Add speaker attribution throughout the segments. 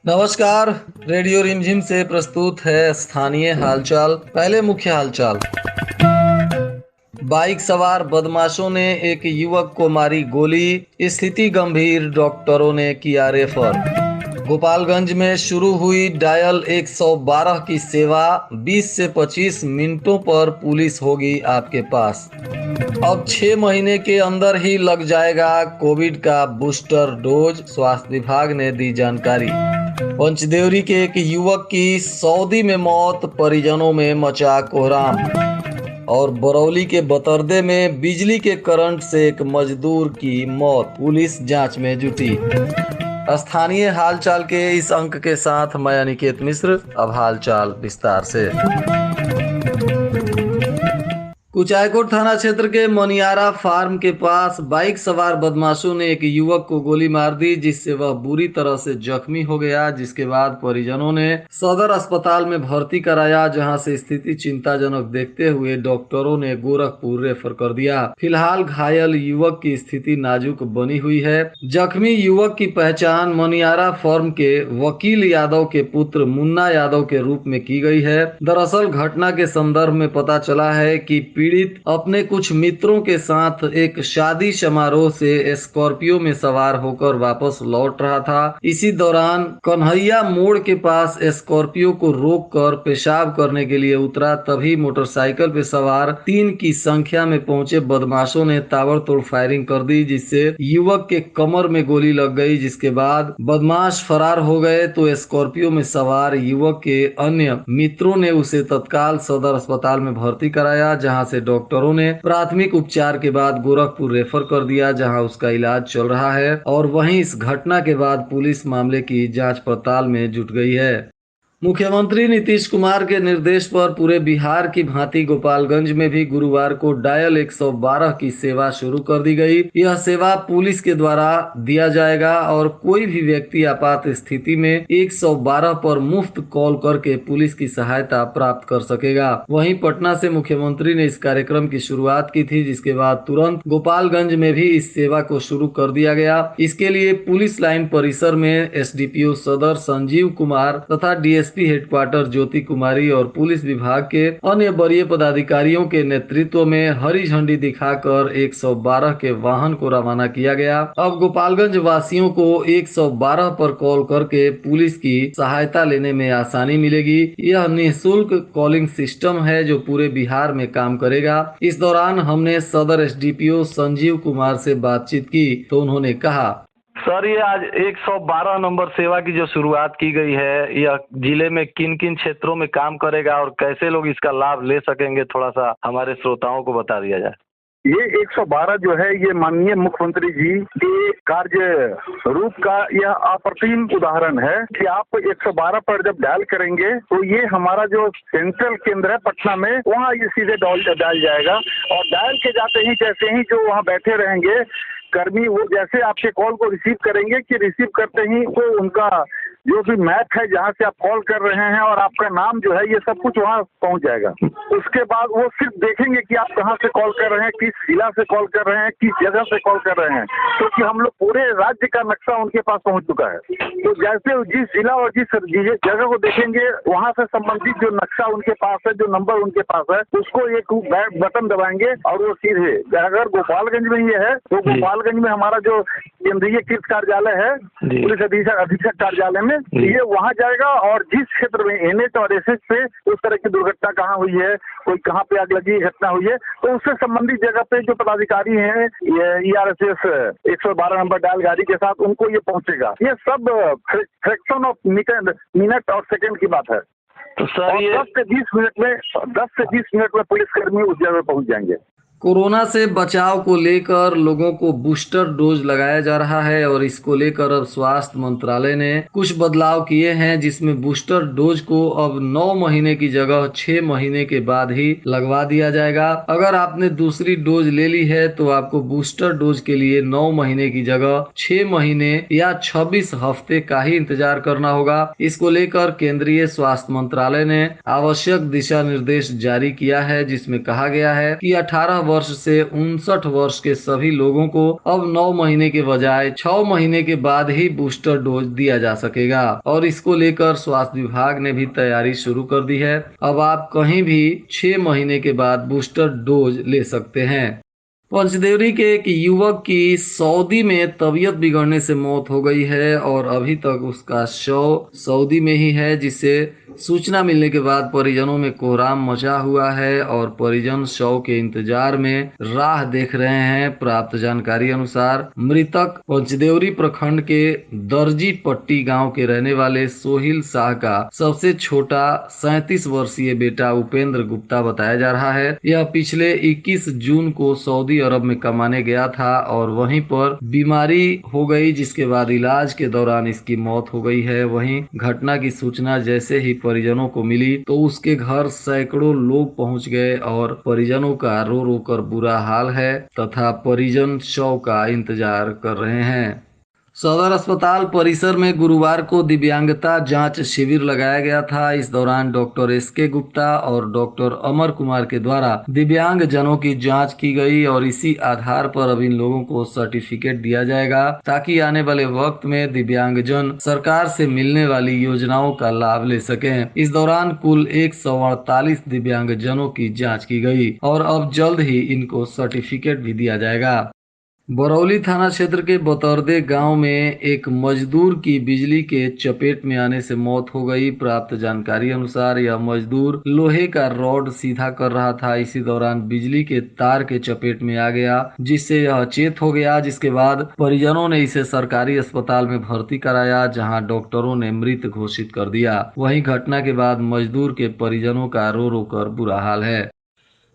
Speaker 1: नमस्कार। रेडियो रिमझिम से प्रस्तुत है स्थानीय हालचाल। पहले मुख्य हालचाल। बाइक सवार बदमाशों ने एक युवक को मारी गोली, स्थिति गंभीर, डॉक्टरों ने किया रेफर। गोपालगंज में शुरू हुई डायल 112 की सेवा, 20 से 25 मिनटों पर पुलिस होगी आपके पास। अब 6 महीने के अंदर ही लग जाएगा कोविड का बूस्टर डोज, स्वास्थ्य विभाग ने दी जानकारी। पंचदेवरी के एक युवक की सऊदी में मौत, परिजनों में मचा कोहराम। और बरौली के बतर्दे में बिजली के करंट से एक मजदूर की मौत, पुलिस जांच में जुटी। स्थानीय हालचाल के इस अंक के साथ मैं अनिकेत मिश्र। अब हालचाल विस्तार से। कुचायकोट थाना क्षेत्र के मनियारा फार्म के पास बाइक सवार बदमाशों ने एक युवक को गोली मार दी, जिससे वह बुरी तरह से जख्मी हो गया। जिसके बाद परिजनों ने सदर अस्पताल में भर्ती कराया, जहां से स्थिति चिंताजनक देखते हुए डॉक्टरों ने गोरखपुर रेफर कर दिया। फिलहाल घायल युवक की स्थिति नाजुक बनी हुई है। जख्मी युवक की पहचान मनियारा फार्म के वकील यादव के पुत्र मुन्ना यादव के रूप में की गई है। दरअसल घटना के संदर्भ में पता चला है कि पीड़ित अपने कुछ मित्रों के साथ एक शादी समारोह से स्कॉर्पियो में सवार होकर वापस लौट रहा था। इसी दौरान कन्हैया मोड़ के पास स्कॉर्पियो को रोककर पेशाब करने के लिए उतरा। तभी मोटरसाइकिल पे सवार 3 की संख्या में पहुंचे बदमाशों ने ताबड़तोड़ फायरिंग कर दी, जिससे युवक के कमर में गोली लग गई। जिसके बाद बदमाश फरार हो गए तो स्कॉर्पियो में सवार युवक के अन्य मित्रों ने उसे तत्काल सदर अस्पताल में भर्ती कराया, जहां से डॉक्टरों ने प्राथमिक उपचार के बाद गोरखपुर रेफर कर दिया, जहां उसका इलाज चल रहा है। और वहीं इस घटना के बाद पुलिस मामले की जांच पड़ताल में जुट गई है। मुख्यमंत्री नीतीश कुमार के निर्देश पर पूरे बिहार की भांति गोपालगंज में भी गुरुवार को डायल 112 की सेवा शुरू कर दी गई। यह सेवा पुलिस के द्वारा दिया जाएगा और कोई भी व्यक्ति आपात स्थिति में 112 पर मुफ्त कॉल करके पुलिस की सहायता प्राप्त कर सकेगा। वहीं पटना से मुख्यमंत्री ने इस कार्यक्रम की शुरुआत की थी, जिसके बाद तुरंत गोपालगंज में भी इस सेवा को शुरू कर दिया गया। इसके लिए पुलिस लाइन परिसर में एसडीपीओ सदर संजीव कुमार तथा डीएसपी हेडक्वार्टर ज्योति कुमारी और पुलिस विभाग के अन्य वरीय पदाधिकारियों के नेतृत्व में हरी झंडी दिखाकर 112 के वाहन को रवाना किया गया। अब गोपालगंज वासियों को 112 पर कॉल करके पुलिस की सहायता लेने में आसानी मिलेगी। यह निःशुल्क कॉलिंग सिस्टम है जो पूरे बिहार में काम करेगा। इस दौरान हमने सदर एसडीपीओ संजीव कुमार से बातचीत की तो उन्होंने कहा,
Speaker 2: सर, ये आज 112 नंबर सेवा की जो शुरुआत की गई है, यह जिले में किन किन क्षेत्रों में काम करेगा और कैसे लोग इसका लाभ ले सकेंगे, थोड़ा सा हमारे श्रोताओं को बता दिया जाए।
Speaker 3: ये 112 जो है, ये माननीय मुख्यमंत्री जी के कार्य रूप का यह अप्रतिम उदाहरण है कि आप 112 पर जब डायल करेंगे तो ये हमारा जो सेंट्रल केंद्र है पटना में, वहाँ ये सीधे डायल जाएगा। और डायल के जाते ही जैसे ही जो वहाँ बैठे रहेंगे कर्मी, वो जैसे आपके कॉल को रिसीव करेंगे कि रिसीव करते ही तो उनका जो भी मैप है जहाँ से आप कॉल कर रहे हैं और आपका नाम जो है, ये सब कुछ वहाँ पहुँच जाएगा। उसके बाद वो सिर्फ देखेंगे कि आप कहाँ से कॉल कर रहे हैं, किस जिला से कॉल कर रहे हैं, किस जगह से कॉल कर रहे हैं, क्योंकि हम लोग पूरे राज्य का नक्शा उनके पास पहुँच चुका है। तो जैसे जिस जिला और जिस जगह को देखेंगे, वहाँ से संबंधित जो नक्शा उनके पास है, जो नंबर उनके पास है, उसको एक बटन दबाएंगे और वो सीधे, अगर गोपालगंज में ये है तो गोपालगंज में हमारा जो केंद्रीय कृत कार्यालय है, पुलिस अधीक्षक कार्यालय में, ये वहाँ जाएगा। और जिस क्षेत्र में एनएच और एसएच पे उस तरह की दुर्घटना कहाँ हुई है, कोई कहाँ पे आग लगी घटना हुई है, तो उससे संबंधित जगह पे जो पदाधिकारी हैं, ERSS 112 नंबर डायल गाड़ी के साथ उनको ये पहुँचेगा। ये सब फ्रैक्शन ऑफ मिनट और सेकंड की बात है।
Speaker 2: तो सर, ये
Speaker 3: 10 से 20 मिनट में पुलिसकर्मी उस जगह पहुँच जाएंगे।
Speaker 1: कोरोना से बचाव को लेकर लोगों को बूस्टर डोज लगाया जा रहा है और इसको लेकर अब स्वास्थ्य मंत्रालय ने कुछ बदलाव किए हैं, जिसमें बूस्टर डोज को अब 9 महीने की जगह 6 महीने के बाद ही लगवा दिया जाएगा। अगर आपने दूसरी डोज ले ली है तो आपको बूस्टर डोज के लिए 9 महीने की जगह 6 महीने या 26 हफ्ते का ही इंतजार करना होगा। इसको लेकर केंद्रीय स्वास्थ्य मंत्रालय ने आवश्यक दिशा निर्देश जारी किया है, जिसमें कहा गया है कि 18 वर्ष से 59 वर्ष के सभी लोगों को अब 9 महीने के बजाय 6 महीने के बाद ही बूस्टर डोज दिया जा सकेगा और इसको लेकर स्वास्थ्य विभाग ने भी तैयारी शुरू कर दी है। अब आप कहीं भी 6 महीने के बाद बूस्टर डोज ले सकते हैं। पंचदेवरी के एक युवक की सऊदी में तबीयत बिगड़ने से मौत हो गई है और अभी तक उसका शव सऊदी में ही है, जिससे सूचना मिलने के बाद परिजनों में कोहराम मचा हुआ है और परिजन शव के इंतजार में राह देख रहे हैं। प्राप्त जानकारी अनुसार मृतक पंचदेवरी प्रखंड के दर्जी पट्टी गांव के रहने वाले सोहिल शाह का सबसे छोटा 37 वर्षीय बेटा उपेंद्र गुप्ता बताया जा रहा है। यह पिछले 21 जून को सऊदी अरब में कमाने गया था और वहीं पर बीमारी हो गई, जिसके बाद इलाज के दौरान इसकी मौत हो गई है। वहीं घटना की सूचना जैसे ही परिजनों को मिली तो उसके घर सैकड़ों लोग पहुंच गए और परिजनों का रो रो कर बुरा हाल है तथा परिजन शव का इंतजार कर रहे हैं। सदर अस्पताल परिसर में गुरुवार को दिव्यांगता जांच शिविर लगाया गया था। इस दौरान डॉक्टर SK गुप्ता और डॉक्टर अमर कुमार के द्वारा दिव्यांग जनों की जांच की गई और इसी आधार पर अब इन लोगों को सर्टिफिकेट दिया जाएगा ताकि आने वाले वक्त में दिव्यांगजन सरकार से मिलने वाली योजनाओं का लाभ ले सकें। इस दौरान कुल 148 दिव्यांगजनों की जाँच की गई और अब जल्द ही इनको सर्टिफिकेट भी दिया जाएगा। बरौली थाना क्षेत्र के बतौरदे गांव में एक मजदूर की बिजली के चपेट में आने से मौत हो गई। प्राप्त जानकारी अनुसार यह मजदूर लोहे का रॉड सीधा कर रहा था। इसी दौरान बिजली के तार के चपेट में आ गया, जिससे यह अचेत हो गया, जिसके बाद परिजनों ने इसे सरकारी अस्पताल में भर्ती कराया, जहां डॉक्टरों ने मृत घोषित कर दिया। वहीं घटना के बाद मजदूर के परिजनों का रो रो कर बुरा हाल है।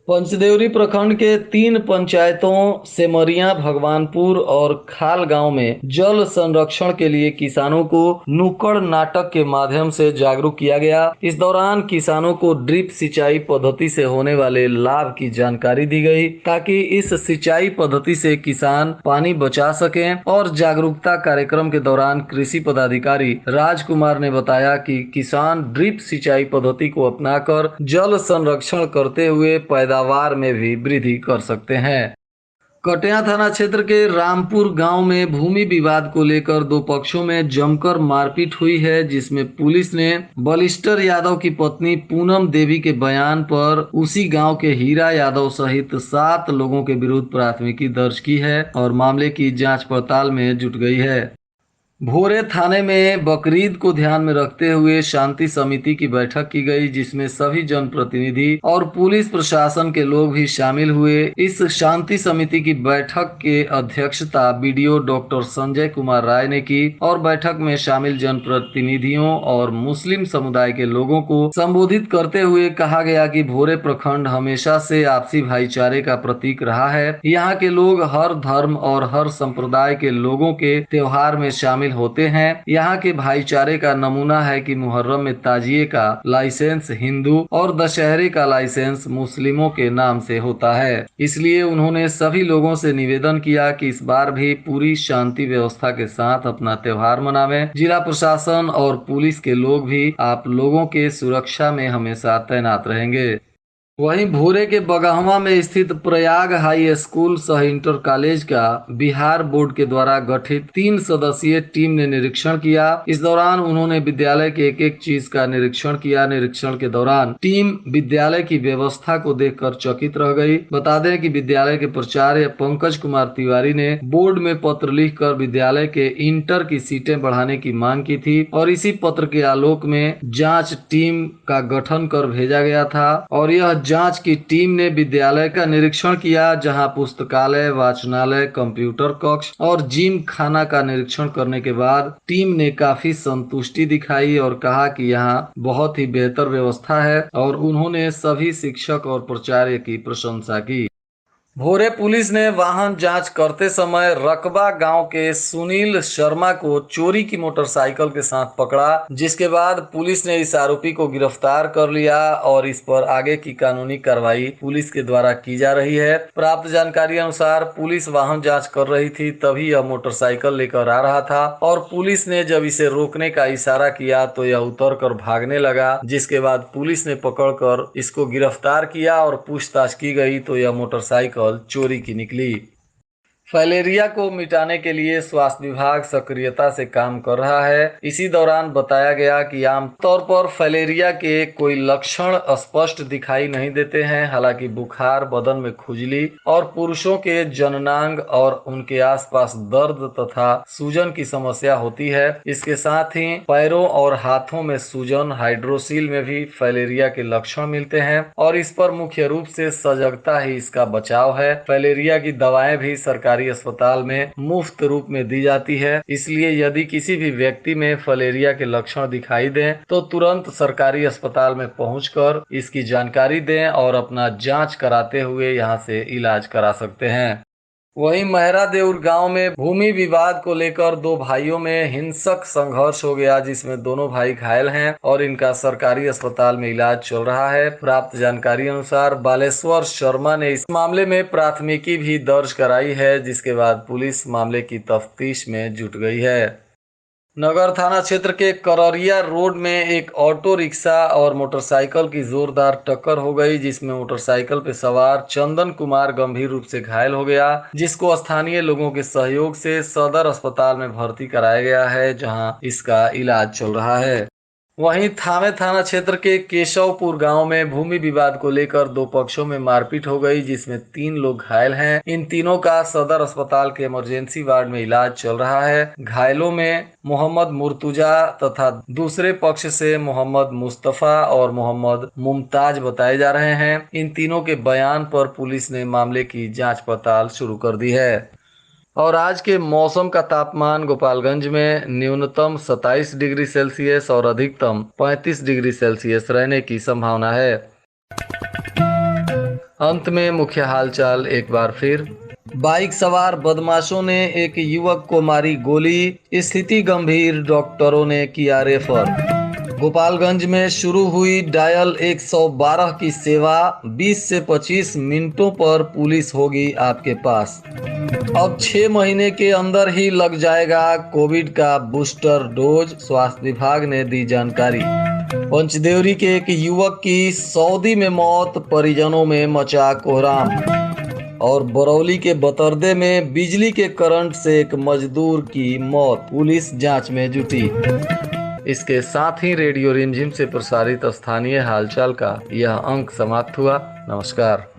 Speaker 1: पंचदेवरी प्रखंड के 3 पंचायतों सेमरिया, भगवानपुर और खाल गांव में जल संरक्षण के लिए किसानों को नुक्कड़ नाटक के माध्यम से जागरूक किया गया। इस दौरान किसानों को ड्रिप सिंचाई पद्धति से होने वाले लाभ की जानकारी दी गई ताकि इस सिंचाई पद्धति से किसान पानी बचा सकें। और जागरूकता कार्यक्रम के दौरान कृषि पदाधिकारी राजकुमार ने बताया कि किसान ड्रिप सिंचाई पद्धति को अपनाकर जल संरक्षण करते हुए पैदावार में भी वृद्धि कर सकते हैं। कटिया थाना क्षेत्र के रामपुर गांव में भूमि विवाद को लेकर 2 पक्षों में जमकर मारपीट हुई है, जिसमें पुलिस ने बलिस्टर यादव की पत्नी पूनम देवी के बयान पर उसी गांव के हीरा यादव सहित 7 लोगों के विरुद्ध प्राथमिकी दर्ज की है और मामले की जांच पड़ताल में जुट गई है। भोरे थाने में बकरीद को ध्यान में रखते हुए शांति समिति की बैठक की गई, जिसमें सभी जनप्रतिनिधि और पुलिस प्रशासन के लोग भी शामिल हुए। इस शांति समिति की बैठक के अध्यक्षता बीडीओ डॉक्टर संजय कुमार राय ने की और बैठक में शामिल जनप्रतिनिधियों और मुस्लिम समुदाय के लोगों को संबोधित करते हुए कहा गया कि भोरे प्रखंड हमेशा से आपसी भाईचारे का प्रतीक रहा है। यहाँ के लोग हर धर्म और हर संप्रदाय के लोगों के त्योहार में शामिल होते हैं। यहाँ के भाईचारे का नमूना है कि मुहर्रम में ताजिए का लाइसेंस हिंदू और दशहरे का लाइसेंस मुस्लिमों के नाम से होता है। इसलिए उन्होंने सभी लोगों से निवेदन किया कि इस बार भी पूरी शांति व्यवस्था के साथ अपना त्योहार मनावें। जिला प्रशासन और पुलिस के लोग भी आप लोगों के सुरक्षा में हमेशा तैनात रहेंगे। वहीं भोरे के बगहवा में स्थित प्रयाग हाई स्कूल सह इंटर कॉलेज का बिहार बोर्ड के द्वारा गठित 3 सदस्यीय टीम ने निरीक्षण किया। इस दौरान उन्होंने विद्यालय के एक चीज का निरीक्षण किया। निरीक्षण के दौरान टीम विद्यालय की व्यवस्था को देखकर चकित रह गई। बता दें कि विद्यालय के प्राचार्य पंकज कुमार तिवारी ने बोर्ड में पत्र लिखकर विद्यालय के इंटर की सीटें बढ़ाने की मांग की थी और इसी पत्र के आलोक में जाँच टीम का गठन कर भेजा गया था और यह जांच की टीम ने विद्यालय का निरीक्षण किया, जहां पुस्तकालय, वाचनालय, कंप्यूटर कक्ष और जिम खाना का निरीक्षण करने के बाद टीम ने काफी संतुष्टि दिखाई और कहा कि यहां बहुत ही बेहतर व्यवस्था है और उन्होंने सभी शिक्षक और प्राचार्य की प्रशंसा की। भोरे पुलिस ने वाहन जांच करते समय रकबा गांव के सुनील शर्मा को चोरी की मोटरसाइकिल के साथ पकड़ा, जिसके बाद पुलिस ने इस आरोपी को गिरफ्तार कर लिया और इस पर आगे की कानूनी कार्रवाई पुलिस के द्वारा की जा रही है। प्राप्त जानकारी अनुसार पुलिस वाहन जांच कर रही थी, तभी यह मोटरसाइकिल लेकर आ रहा था और पुलिस ने जब इसे रोकने का इशारा किया तो यह उतर कर भागने लगा, जिसके बाद पुलिस ने पकड़कर इसको गिरफ्तार किया और पूछताछ की गई तो यह मोटरसाइकिल मोटरसाइकिल चोरी की निकली। फाइलेरिया को मिटाने के लिए स्वास्थ्य विभाग सक्रियता से काम कर रहा है। इसी दौरान बताया गया कि आमतौर पर फाइलेरिया के कोई लक्षण स्पष्ट दिखाई नहीं देते हैं। हालांकि बुखार, बदन में खुजली और पुरुषों के जननांग और उनके आसपास दर्द तथा सूजन की समस्या होती है। इसके साथ ही पैरों और हाथों में सूजन, हाइड्रोसील में भी फाइलेरिया के लक्षण मिलते हैं और इस पर मुख्य रूप से सजगता ही इसका बचाव है। फाइलेरिया की दवाएं भी सरकारी अस्पताल में मुफ्त रूप में दी जाती है। इसलिए यदि किसी भी व्यक्ति में फाइलेरिया के लक्षण दिखाई दें तो तुरंत सरकारी अस्पताल में पहुंचकर इसकी जानकारी दें और अपना जांच कराते हुए यहां से इलाज करा सकते हैं। वहीं महरा देउर गांव में भूमि विवाद को लेकर दो भाइयों में हिंसक संघर्ष हो गया, जिसमें दोनों भाई घायल हैं और इनका सरकारी अस्पताल में इलाज चल रहा है। प्राप्त जानकारी अनुसार बालेश्वर शर्मा ने इस मामले में प्राथमिकी भी दर्ज कराई है, जिसके बाद पुलिस मामले की तफ्तीश में जुट गई है। नगर थाना क्षेत्र के कररिया रोड में एक ऑटो रिक्शा और मोटरसाइकिल की जोरदार टक्कर हो गई, जिसमें मोटरसाइकिल पे सवार चंदन कुमार गंभीर रूप से घायल हो गया, जिसको स्थानीय लोगों के सहयोग से सदर अस्पताल में भर्ती कराया गया है, जहां इसका इलाज चल रहा है। वहीं थामे थाना क्षेत्र के केशवपुर गांव में भूमि विवाद को लेकर दो पक्षों में मारपीट हो गई, जिसमें 3 लोग घायल हैं। इन तीनों का सदर अस्पताल के इमरजेंसी वार्ड में इलाज चल रहा है। घायलों में मोहम्मद मुर्तुजा तथा दूसरे पक्ष से मोहम्मद मुस्तफा और मोहम्मद मुमताज बताए जा रहे हैं। इन तीनों के बयान पर पुलिस ने मामले की जांच पड़ताल शुरू कर दी है। और आज के मौसम का तापमान गोपालगंज में न्यूनतम 27 डिग्री सेल्सियस और अधिकतम 35 डिग्री सेल्सियस रहने की संभावना है। अंत में मुख्य हालचाल एक बार फिर। बाइक सवार बदमाशों ने एक युवक को मारी गोली, स्थिति गंभीर, डॉक्टरों ने किया रेफर। गोपालगंज में शुरू हुई डायल 112 की सेवा, 20 से 25 मिनटों पर पुलिस होगी आपके पास। अब 6 महीने के अंदर ही लग जाएगा कोविड का बूस्टर डोज, स्वास्थ्य विभाग ने दी जानकारी। पंचदेवरी के एक युवक की सऊदी में मौत, परिजनों में मचा कोहराम। और बरौली के बतरदे में बिजली के करंट से एक मजदूर की मौत, पुलिस जांच में जुटी। इसके साथ ही रेडियो रिमझिम से प्रसारित स्थानीय हालचाल का यह अंक समाप्त हुआ। नमस्कार।